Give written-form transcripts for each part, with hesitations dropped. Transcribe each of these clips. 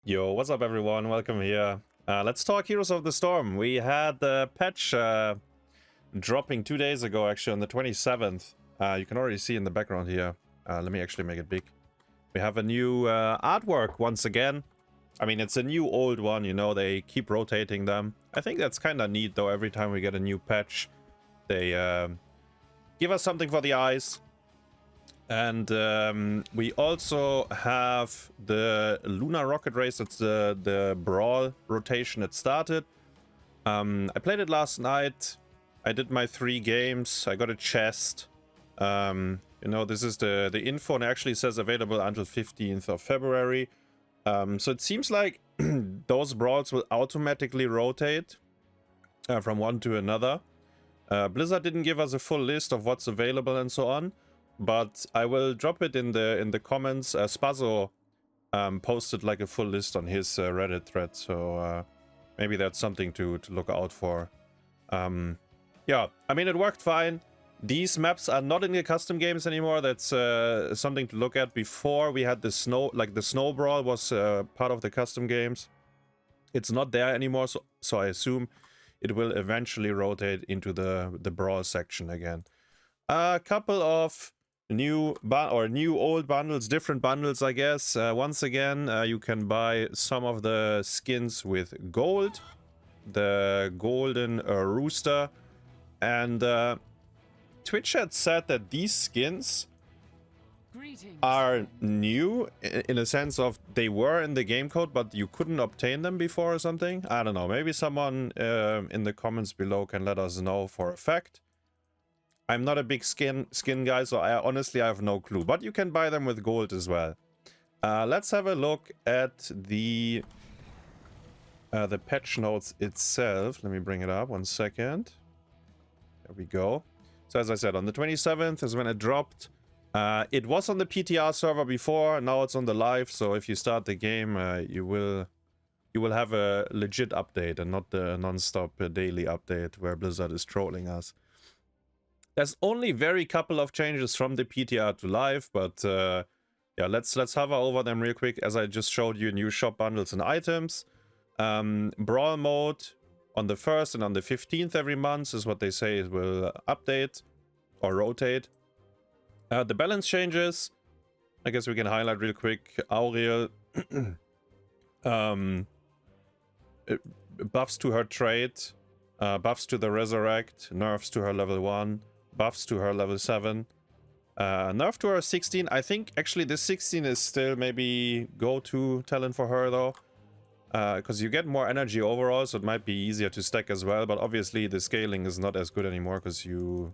Yo, what's up everyone? Welcome here. Let's talk Heroes of the Storm. We had the patch dropping 2 days ago, actually on the 27th. You can already see in the background here. Let me actually make it big. We have a new artwork once again. I mean, it's a new old one, you know, they keep rotating them. I think that's kind of neat though. Every time we get a new patch, they give us something for the eyes. And we also have the Lunar rocket race. It's the brawl rotation. It started. I played it last night. I did my 3 games. I got a chest. You know, this is the info, and it actually says available until 15th of February. So it seems like those brawls will automatically rotate from one to another. Blizzard didn't give us a full list of what's available and so on. But I will drop it in the comments. Spazo posted like a full list on his Reddit thread, so maybe that's something to look out for. Yeah, I mean, it worked fine. These maps are not in the custom games anymore. That's something to look at. Before we had the snow, like the snow brawl was part of the custom games. It's not there anymore, so I assume it will eventually rotate into the brawl section again. A couple of new old bundles, different bundles, I guess. Once again, you can buy some of the skins with gold, the golden rooster, and Twitch had said that these skins are new in a sense of they were in the game code, but you couldn't obtain them before or something. I don't know. Maybe someone in the comments below can let us know for a fact. I'm not a big skin guy, so I honestly have no clue. But you can buy them with gold as well. Let's have a look at the patch notes itself. Let me bring it up 1 second. There we go. So as I said, on the 27th is when it dropped. It was on the PTR server before. Now it's on the live. So if you start the game, you will have a legit update and not the non-stop daily update where Blizzard is trolling us. There's only very couple of changes from the PTR to live, but yeah, let's hover over them real quick. As I just showed you, new shop bundles and items. Brawl mode on the 1st and on the 15th every month is what they say it will update or rotate. The balance changes, I guess we can highlight real quick. Auriel buffs to her trait, buffs to the resurrect, nerfs to her level 1. Buffs to her level 7. Nerf to her 16. I think actually this 16 is still maybe go-to talent for her though. Because you get more energy overall, so it might be easier to stack as well. But obviously the scaling is not as good anymore because the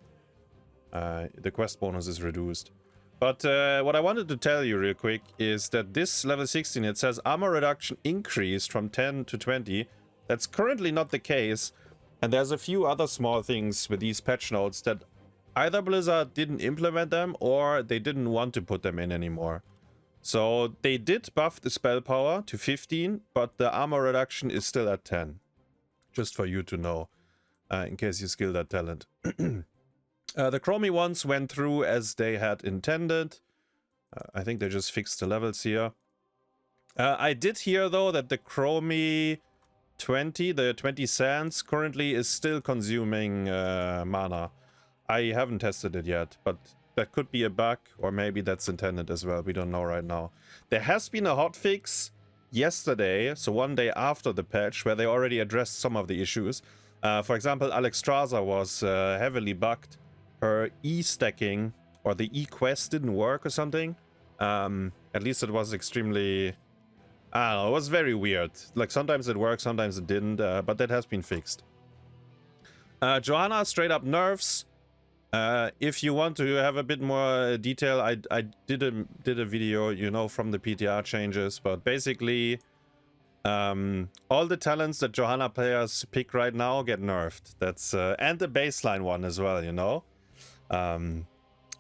quest bonus is reduced. But what I wanted to tell you real quick is that this level 16, it says armor reduction increased from 10 to 20. That's currently not the case. And there's a few other small things with these patch notes that either Blizzard didn't implement them or they didn't want to put them in anymore. So they did buff the spell power to 15, but the armor reduction is still at 10. Just for you to know, in case you skill that talent. The Chromie ones went through as they had intended. I think they just fixed the levels here. I did hear though that the Chromie 20, the 20 sands, currently is still consuming mana. I haven't tested it yet, but that could be a bug, or maybe that's intended as well. We don't know right now. There has been a hotfix yesterday, so one day after the patch, where they already addressed some of the issues. For example, Alexstrasza was heavily bugged. Her E-stacking, or the E-quest didn't work or something. At least it was extremely... I don't know, it was very weird. Like, sometimes it worked, sometimes it didn't, but that has been fixed. Johanna straight up nerfs. If you want to have a bit more detail, I did a video, you know, from the PTR changes, but basically all the talents that Johanna players pick right now get nerfed. That's and the baseline one as well, you know.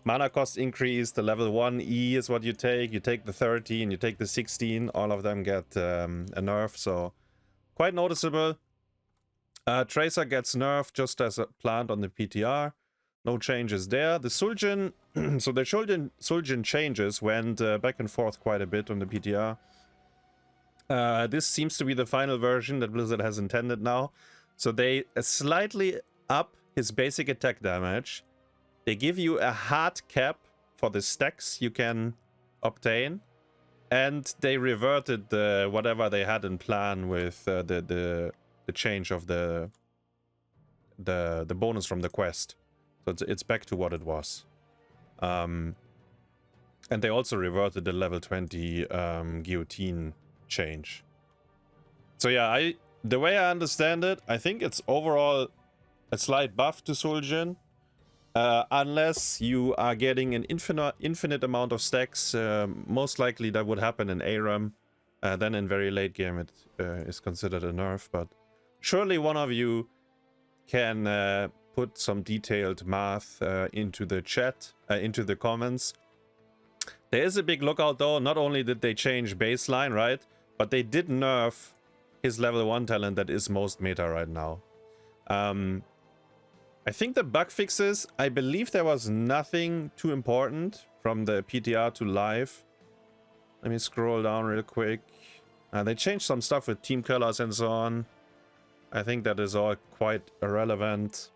Mana cost increase, the level 1 E is what you take the 13, you take the 16, all of them get a nerf, so quite noticeable. Tracer gets nerfed just as a plant on the PTR. No changes there. The Suljin, so the Suljin changes went back and forth quite a bit on the PTR. This seems to be the final version that Blizzard has intended now. So they slightly up his basic attack damage. They give you a hard cap for the stacks you can obtain. And they reverted the whatever they had in plan with the change of the bonus from the quest. So it's back to what it was. And they also reverted the level 20 guillotine change. So yeah, the way I understand it, I think it's overall a slight buff to Suljin. Unless you are getting an infinite amount of stacks, most likely that would happen in ARAM. Then in very late game it is considered a nerf, but surely one of you can put some detailed math into the chat, into the comments. There is a big lookout though. Not only did they change baseline, right, but they did nerf his level 1 talent that is most meta right now. I think the bug fixes, I believe there was nothing too important from the PTR to live. Let me scroll down real quick. They changed some stuff with team colors and so on. I think that is all quite irrelevant.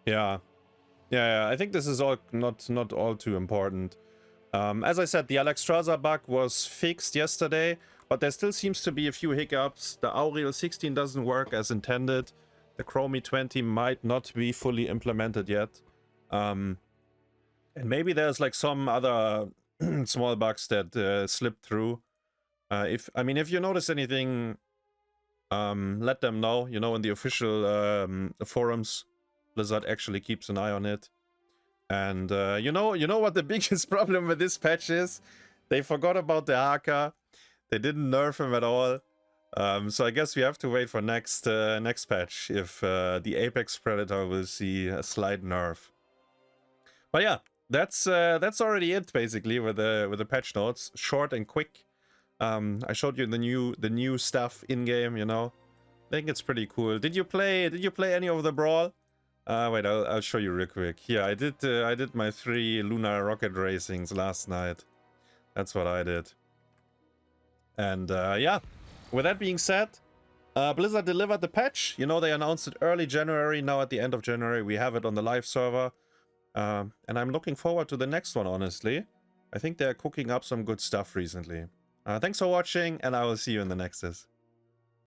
Yeah, I think this is all not all too important. As I said, the Alexstrasza bug was fixed yesterday, but there still seems to be a few hiccups. The Auriel 16 doesn't work as intended. The Chromie 20 might not be fully implemented yet. And maybe there's like some other small bugs that slipped through. If you notice anything, let them know. You know, in the official forums, Blizzard actually keeps an eye on it. And you know what the biggest problem with this patch is? They forgot about the Haka. They didn't nerf him at all. So I guess we have to wait for next patch if the Apex Predator will see a slight nerf. But yeah, that's already it basically with the patch notes, short and quick. I showed you the new stuff in game. You know, I think it's pretty cool. Did you play any of the Brawl? Wait, I'll show you real quick. Here, I did my 3 Lunar rocket racings last night. That's what I did. And yeah. With that being said, Blizzard delivered the patch. You know, they announced it early January. Now at the end of January, we have it on the live server. And I'm looking forward to the next one, honestly. I think they're cooking up some good stuff recently. Thanks for watching, and I will see you in the nexus.